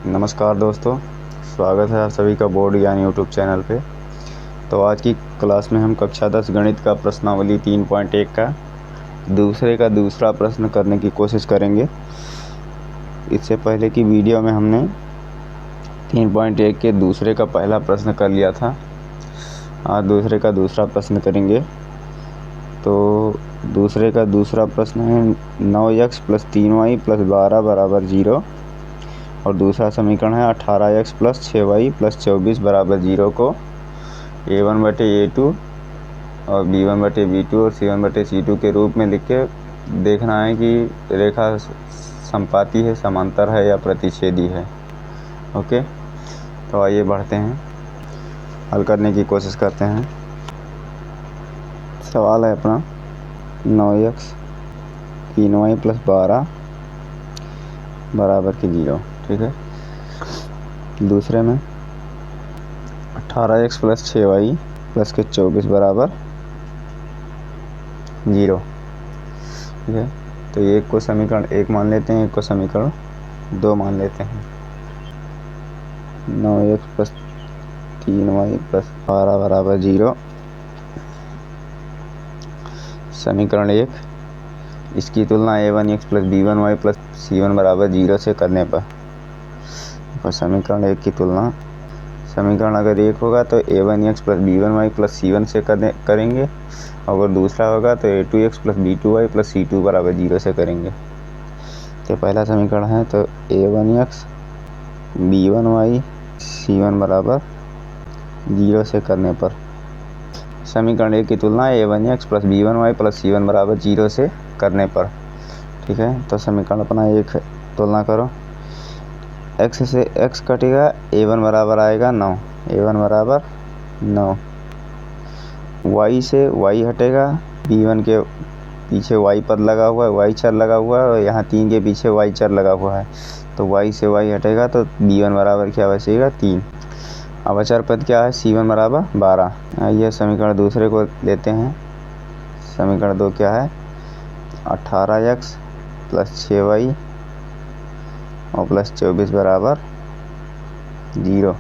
नमस्कार दोस्तों, स्वागत है आप सभी का बोर्ड ज्ञान यूट्यूब चैनल पे। तो आज की क्लास में हम कक्षा 10 गणित का प्रश्नावली 3.1 का दूसरे का दूसरा प्रश्न करने की कोशिश करेंगे। इससे पहले की वीडियो में हमने 3.1 के दूसरे का पहला प्रश्न कर लिया था। आज दूसरे का दूसरा प्रश्न करेंगे। तो दूसरे का दूसरा प्रश्न है 9x + 3y + 12 = 0 और दूसरा समीकरण है 18x + 6y + 24 = 0 को a1/a2 और b1/b2 और c1/c2 के रूप में लिख के देखना है कि रेखा समपाती है, समांतर है या प्रतिच्छेदी है। ओके, तो आइए बढ़ते हैं, हल करने की कोशिश करते हैं। सवाल है अपना 9x 3y + 12 = 0। ठीक है। दूसरे में 18x + 6y + 24 = 0। ठीक है। तो एक को समीकरण 1 मान लेते हैं, एक को समीकरण 2 मान लेते हैं। 9x + 3y + 12 = 0। समीकरण 1, इसकी तुलना a1x + b1y + c1 = 0 से करने पर। और समीकरण 1 की तुलना, समीकरण अगर 1 होगा तो a1x + b1y + c1 से करेंगे, और अगर दूसरा होगा तो a2x + b2y + c2 = 0 से करेंगे। तो पहला समीकरण है तो a1x b1y c1 = 0 से करने पर। समीकरण 1 की तुलना a1x + b1y + c1 = 0 से करने पर। ठीक है। तो समीकरण अपना 1 है, तुलना करो। x से x कटेगा, a1 बराबर आएगा 9, a1 बराबर 9। y से y हटेगा, b1 के पीछे y पद लगा हुआ है, y चर लगा हुआ है, और यहाँ 3 के पीछे y चर लगा हुआ है, तो y से y हटेगा तो b1 बराबर क्या बचेगा 3। अब अचर पद क्या है, c1 बराबर 12। आइए समीकरण दूसरे को लेते हैं। समीकरण 2 क्या है, 18x + 6y और +24 = 0।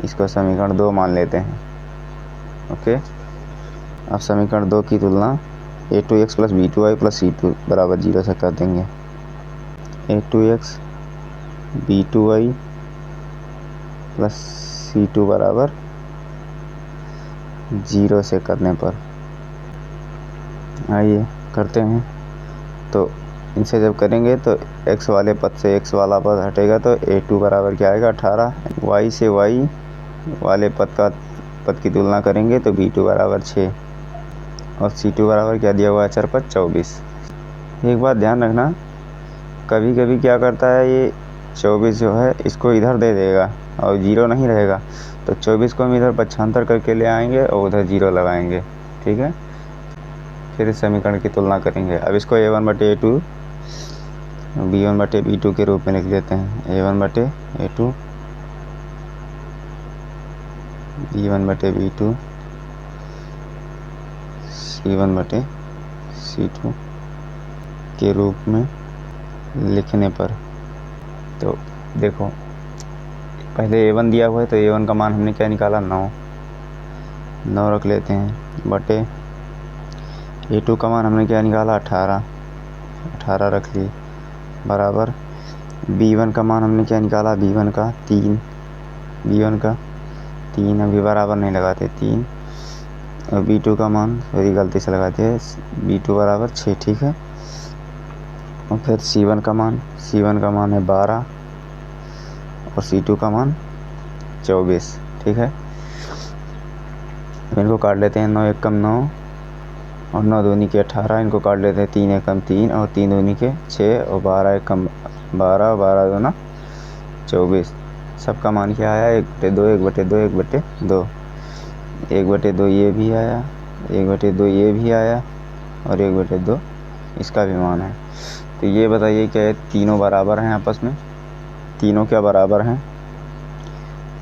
इसको समीकरण 2 मान लेते हैं। ओके। अब समीकरण 2 की तुलना a2x + b2y + c2 = 0 से कर देंगे। a2x b2y + c2 = 0 से करने पर। आइए करते हैं। तो इनसे जब करेंगे तो x वाले पद से x वाला पद हटेगा, तो a2 बराबर क्या आएगा 18। y से y वाले पद की तुलना करेंगे तो b2 बराबर 6 और c2 बराबर क्या दिया हुआ है अचर पद 24। एक बात ध्यान रखना, कभी कभी क्या करता है ये 24 जो है इसको इधर दे देगा और 0 नहीं रहेगा, तो 24 को हम इधर पक्षांतर करके ले आएंगे और उधर 0 लगाएंगे। ठीक है। फिर इस समीकरण की तुलना करेंगे। अब इसको a1/a2 b1/b2 के रूप में लिख लेते हैं। a1/a2 b1/b2 c1/c2 के रूप में लिखने पर। तो देखो, पहले a1 दिया हुआ है तो a1 का मान हमने क्या निकाला 9 रख लेते हैं, बटे a2 का मान हमने क्या निकाला 18 रख ली, बराबर b1 का मान हमने क्या निकाला b1 का 3, b1 का 3 अभी बराबर नहीं लगाते 3, और b2 का मान थोड़ी गलती से लगाते हैं, b2 बराबर 6। ठीक है। और फिर c1 का मान है 12 और c2 का मान 24। ठीक है। इनको काट लेते हैं, 9 एकम 9 और 9 दूनी के 18, इनको काट लेते हैं 3 एकम 3 और 3 दूनी के 6 और 12 एकम 12 और 12 दूना 24। सबका मान क्या आया 1/2 1/2 1/2 1/2 ये भी आया, 1/2 ये भी आया और 1/2 इसका भी मान है। तो ये बताइए क्या तीनों बराबर हैं आपस में? तीनों क्या बराबर हैं?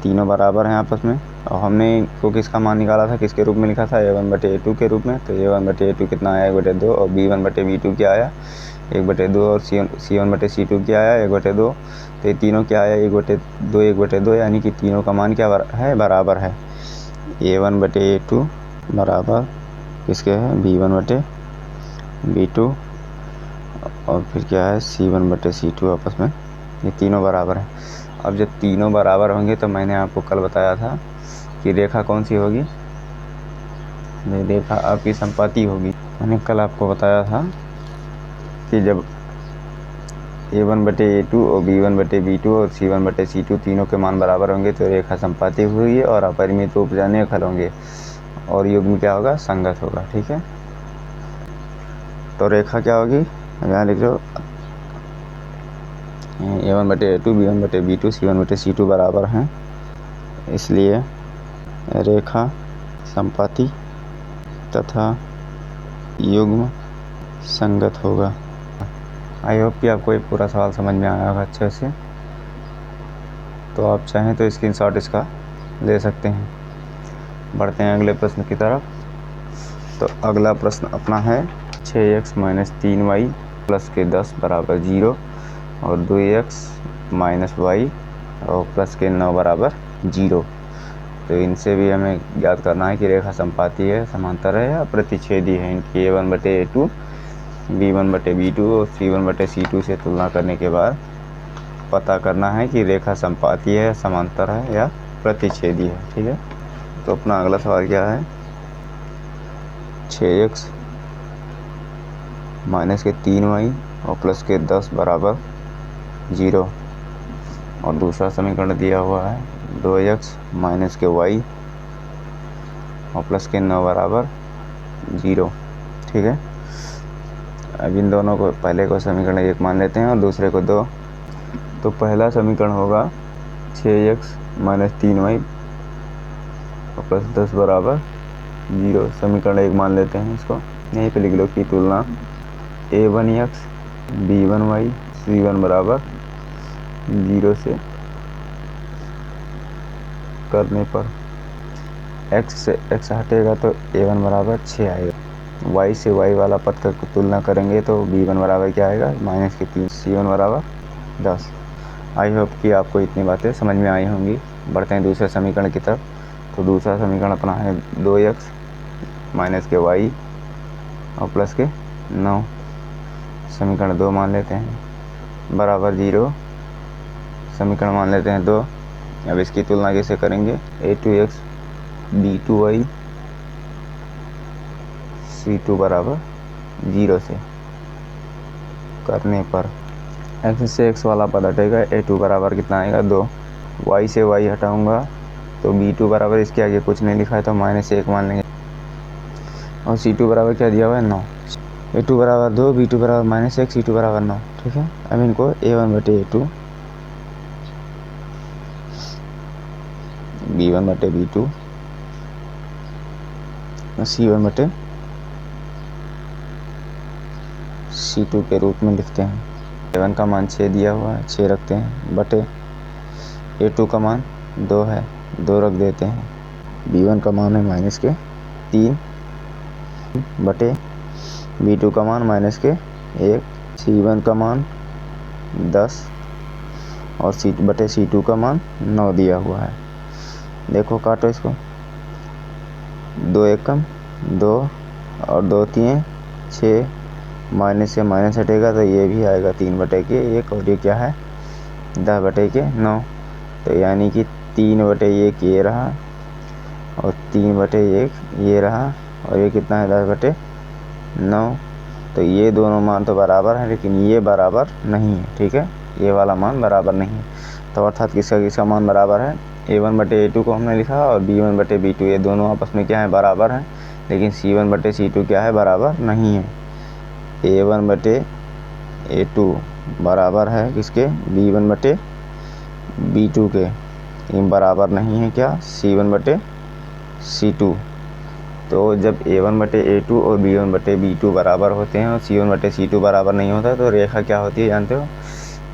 तीनों बराबर हैं आपस में। और हमने को किसका मान निकाला था, किसके रूप में लिखा था a1/a2 के रूप में। तो a1/a2 कितना आया 1/2 और b1/b2 क्या आया 1/2 और C1/C2 क्या आया 1/2। तो ये तीनों क्या आया 1/2 यानी कि तीनों का मान क्या है बराबर है। A1/A2 बराबर किसके है B1/B2 और फिर क्या है C1/C2 आपस में ये तीनों बराबर हैं। अब जब तीनों बराबर होंगे तो मैंने आपको कल बताया था कि रेखा कौन सी होगी, रेखा आपकी संपाती होगी। मैंने कल आपको बताया था कि जब A1/A2 और B1/B2 और C1/C2 तीनों के मान बराबर होंगे तो रेखा संपाती हुई और अपरिमित रूप जाने खल होंगे और युग्म क्या होगा संगत होगा। ठीक है, तो रेखा क्या होगी यहाँ लिख लो A1/A2 B1/B2 C1/C2 बराबर हैं, इसलिए रेखा संपाती तथा युग्म संगत होगा। आई होप कि आपको ये पूरा सवाल समझ में आया होगा अच्छे से। तो आप चाहें तो स्क्रीनशॉट इसका ले सकते हैं। बढ़ते हैं अगले प्रश्न की तरफ। तो अगला प्रश्न अपना है 6x - 3y + 10 = 0 और 2x - y और + 9 = 0। तो इनसे भी हमें ज्ञात करना है कि रेखा संपाती है, समांतर है या प्रतिच्छेदी है। इनकी A1/A2 B1/B2 और C1/C2 से तुलना करने के बाद पता करना है कि रेखा संपाती है, समांतर है या प्रतिच्छेदी है। ठीक है, तो अपना अगला सवाल क्या है 6x - 3y और +10 = 0 और दूसरा समीकरण दिया हुआ है 2x - y और +9 = 0। ठीक है, अब इन दोनों को पहले को समीकरण 1 मान लेते हैं और दूसरे को 2। तो पहला समीकरण होगा 6x - 3y और +10 = 0। समीकरण 1 मान लेते हैं इसको, यहीं पे लिख लो कि तुलना A1x B1y C1 = 0 से करने पर x से x हटेगा तो A1 = 6 आएगा। y से y वाला पद का तुलना करेंगे तो B1 बराबर क्या आएगा -3 C1 = 10। आई होप कि आपको इतनी बातें समझ में आई होंगी। बढ़ते हैं दूसरे समीकरण की तरफ। तो दूसरा समीकरण अपना है 2x - y और +9। समीकरण 2 मान लेते हैं बराबर 0। समीकरण मान लेते हैं 2। अब इसकी तुलना कैसे करेंगे A2x B2y C2 = 0 से करने पर x से x वाला पद हटेगा A2 बराबर कितना आएगा 2। y से y हटाऊंगा तो B2 बराबर इसके आगे कुछ नहीं लिखा है तो -1 मान लेंगे और C2 बराबर क्या दिया हुआ है 9। A2 = 2 B2 = -1 C2 = 9। ठीक है, अब इनको A1/A2 B1/B2 C1/C2 के रूप में लिखते हैं। A1 का मान 6 दिया हुआ है 6 रखते हैं बटे A2 का मान 2 है 2 रख देते हैं। B1 का मान है -3 बटे B2 का मान -1। C1 का मान 10 और C2 का मान 9 दिया हुआ है। देखो काटो इसको 2 एकम 2 और 2 3 6 माइनस से माइनस हटेगा तो ये भी आएगा 3/1 और ये क्या है 10/9। तो यानी कि 3/1 ये रहा और 3/1 ये रहा और ये कितना है 10/9। तो ये दोनों मान तो बराबर हैं लेकिन ये बराबर नहीं है। ठीक है, ये वाला मान बराबर नहीं है। तो अर्थात किसका मान बराबर है A1/A2 को हमने लिखा और B1/B2 ये दोनों आपस में क्या है बराबर हैं लेकिन C1/C2 क्या है बराबर नहीं है। A1/A2 बराबर है किसके B1/B2 के, ये बराबर नहीं है क्या C1/C2। तो जब A1/A2 और B1/B2 बराबर होते हैं और C1/C2 बराबर नहीं होता तो रेखा क्या होती है जानते हो,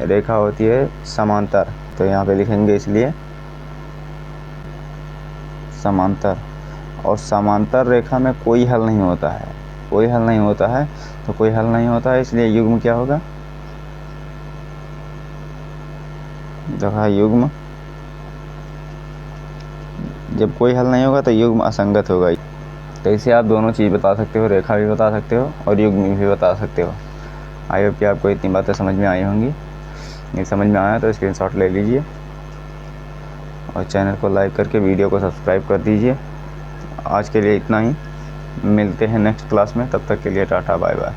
रेखा होती है समांतर। तो यहाँ पे लिखेंगे इसलिए समांतर। और समांतर रेखा में कोई हल नहीं होता है। कोई हल नहीं होता है तो कोई हल नहीं होता है, इसलिए युग्म क्या होगा, देखा युग्म, जब कोई हल नहीं होगा तो युग्म असंगत होगा। तो इसे आप दोनों चीज़ बता सकते हो, रेखा भी बता सकते हो और युग्म भी बता सकते हो। आई होप कि आपको इतनी बातें समझ में आई होंगी। ये समझ में आया तो स्क्रीनशॉट ले लीजिए और चैनल को लाइक करके वीडियो को सब्सक्राइब कर दीजिए। आज के लिए इतना ही, मिलते हैं नेक्स्ट क्लास में, तब तक के लिए टाटा बाय बाय।